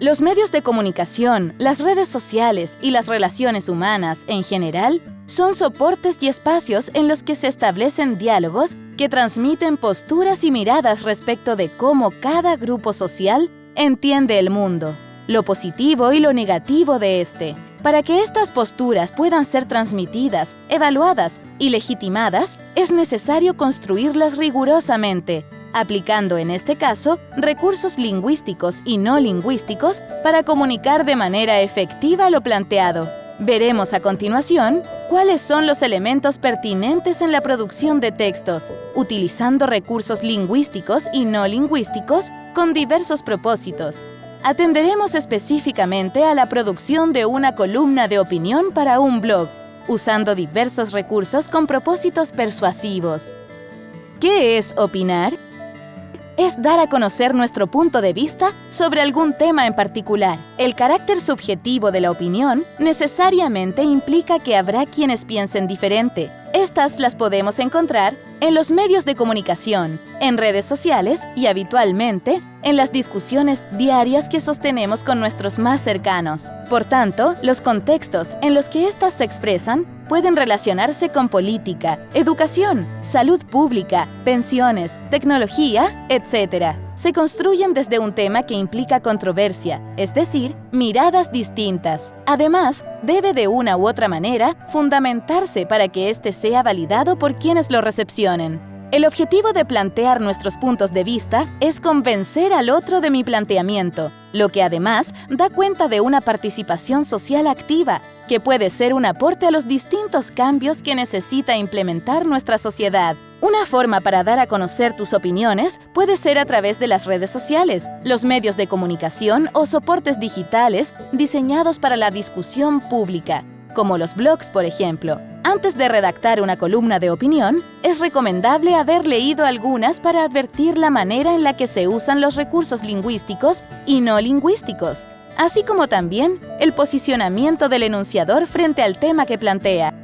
Los medios de comunicación, las redes sociales y las relaciones humanas en general son soportes y espacios en los que se establecen diálogos que transmiten posturas y miradas respecto de cómo cada grupo social entiende el mundo, lo positivo y lo negativo de este. Para que estas posturas puedan ser transmitidas, evaluadas y legitimadas, es necesario construirlas rigurosamente, aplicando en este caso recursos lingüísticos y no lingüísticos para comunicar de manera efectiva lo planteado. Veremos a continuación cuáles son los elementos pertinentes en la producción de textos, utilizando recursos lingüísticos y no lingüísticos con diversos propósitos. Atenderemos específicamente a la producción de una columna de opinión para un blog, usando diversos recursos con propósitos persuasivos. ¿Qué es opinar? Es dar a conocer nuestro punto de vista sobre algún tema en particular. El carácter subjetivo de la opinión necesariamente implica que habrá quienes piensen diferente. Estas las podemos encontrar en los medios de comunicación, en redes sociales y habitualmente en las discusiones diarias que sostenemos con nuestros más cercanos. Por tanto, los contextos en los que éstas se expresan pueden relacionarse con política, educación, salud pública, pensiones, tecnología, etc. Se construyen desde un tema que implica controversia, es decir, miradas distintas. Además, debe de una u otra manera fundamentarse para que éste sea validado por quienes lo recepcionen. El objetivo de plantear nuestros puntos de vista es convencer al otro de mi planteamiento, lo que además da cuenta de una participación social activa, que puede ser un aporte a los distintos cambios que necesita implementar nuestra sociedad. Una forma para dar a conocer tus opiniones puede ser a través de las redes sociales, los medios de comunicación o soportes digitales diseñados para la discusión pública, como los blogs, por ejemplo. Antes de redactar una columna de opinión, es recomendable haber leído algunas para advertir la manera en la que se usan los recursos lingüísticos y no lingüísticos, así como también el posicionamiento del enunciador frente al tema que plantea.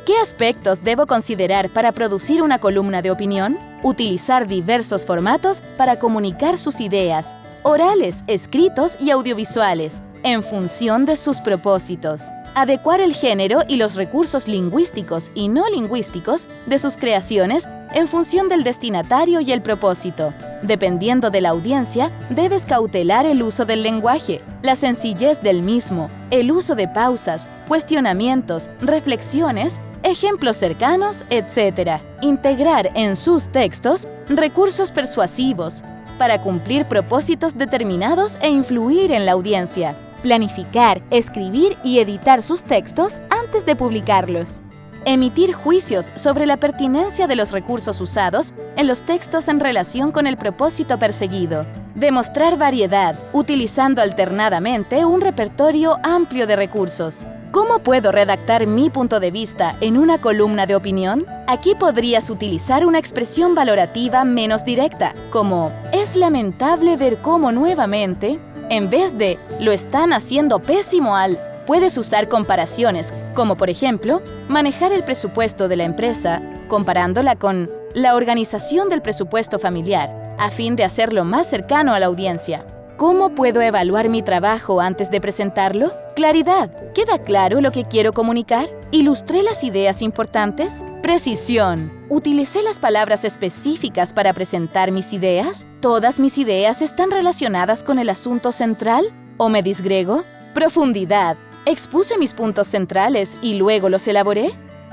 ¿Qué aspectos debo considerar para producir una columna de opinión? Utilizar diversos formatos para comunicar sus ideas, orales, escritos y audiovisuales, en función de sus propósitos. Adecuar el género y los recursos lingüísticos y no lingüísticos de sus creaciones en función del destinatario y el propósito. Dependiendo de la audiencia, debes cautelar el uso del lenguaje, la sencillez del mismo, el uso de pausas, cuestionamientos, reflexiones, ejemplos cercanos, etc. Integrar en sus textos recursos persuasivos para cumplir propósitos determinados e influir en la audiencia. Planificar, escribir y editar sus textos antes de publicarlos. Emitir juicios sobre la pertinencia de los recursos usados en los textos en relación con el propósito perseguido. Demostrar variedad, utilizando alternadamente un repertorio amplio de recursos. ¿Cómo puedo redactar mi punto de vista en una columna de opinión? Aquí podrías utilizar una expresión valorativa menos directa, como «Es lamentable ver cómo nuevamente», en vez de «lo están haciendo pésimo al». Puedes usar comparaciones, como por ejemplo, manejar el presupuesto de la empresa comparándola con la organización del presupuesto familiar, a fin de hacerlo más cercano a la audiencia. ¿Cómo puedo evaluar mi trabajo antes de presentarlo? Claridad. ¿Queda claro lo que quiero comunicar? ¿Ilustré las ideas importantes? Precisión. ¿Utilicé las palabras específicas para presentar mis ideas? ¿Todas mis ideas están relacionadas con el asunto central? ¿O me disgrego? Profundidad. ¿Expuse mis puntos centrales y luego los elaboré?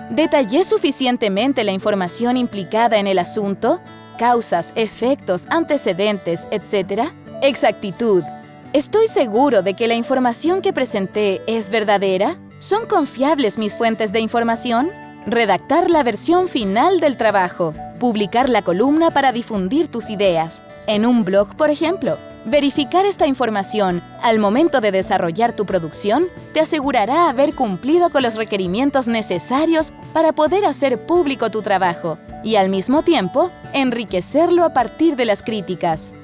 ¿Detallé suficientemente la información implicada en el asunto? ¿Causas, efectos, antecedentes, etc.? Exactitud. ¿Estoy seguro de que la información que presenté es verdadera? ¿Son confiables mis fuentes de información? Redactar la versión final del trabajo. Publicar la columna para difundir tus ideas. En un blog, por ejemplo. Verificar esta información al momento de desarrollar tu producción te asegurará haber cumplido con los requerimientos necesarios para poder hacer público tu trabajo y, al mismo tiempo, enriquecerlo a partir de las críticas.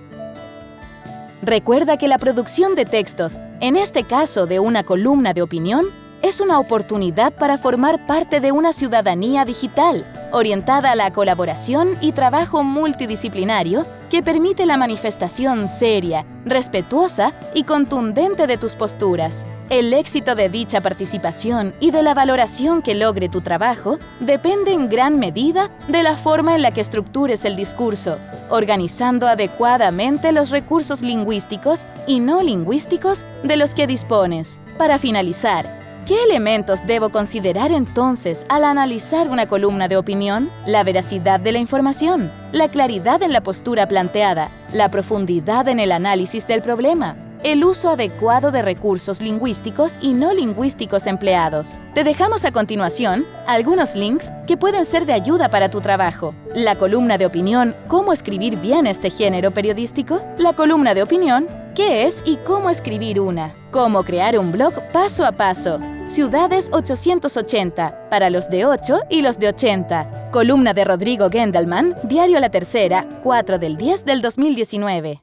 Recuerda que la producción de textos, en este caso de una columna de opinión, es una oportunidad para formar parte de una ciudadanía digital, orientada a la colaboración y trabajo multidisciplinario que permite la manifestación seria, respetuosa y contundente de tus posturas. El éxito de dicha participación y de la valoración que logre tu trabajo depende en gran medida de la forma en la que estructures el discurso, organizando adecuadamente los recursos lingüísticos y no lingüísticos de los que dispones. Para finalizar, ¿qué elementos debo considerar entonces al analizar una columna de opinión? La veracidad de la información, la claridad en la postura planteada, la profundidad en el análisis del problema, el uso adecuado de recursos lingüísticos y no lingüísticos empleados. Te dejamos a continuación algunos links que pueden ser de ayuda para tu trabajo. La columna de opinión, ¿cómo escribir bien este género periodístico? La columna de opinión, ¿qué es y cómo escribir una? Cómo crear un blog paso a paso. Ciudades 880, para los de 8 y los de 80. Columna de Rodrigo Gendelman, Diario La Tercera, 4/10/2019.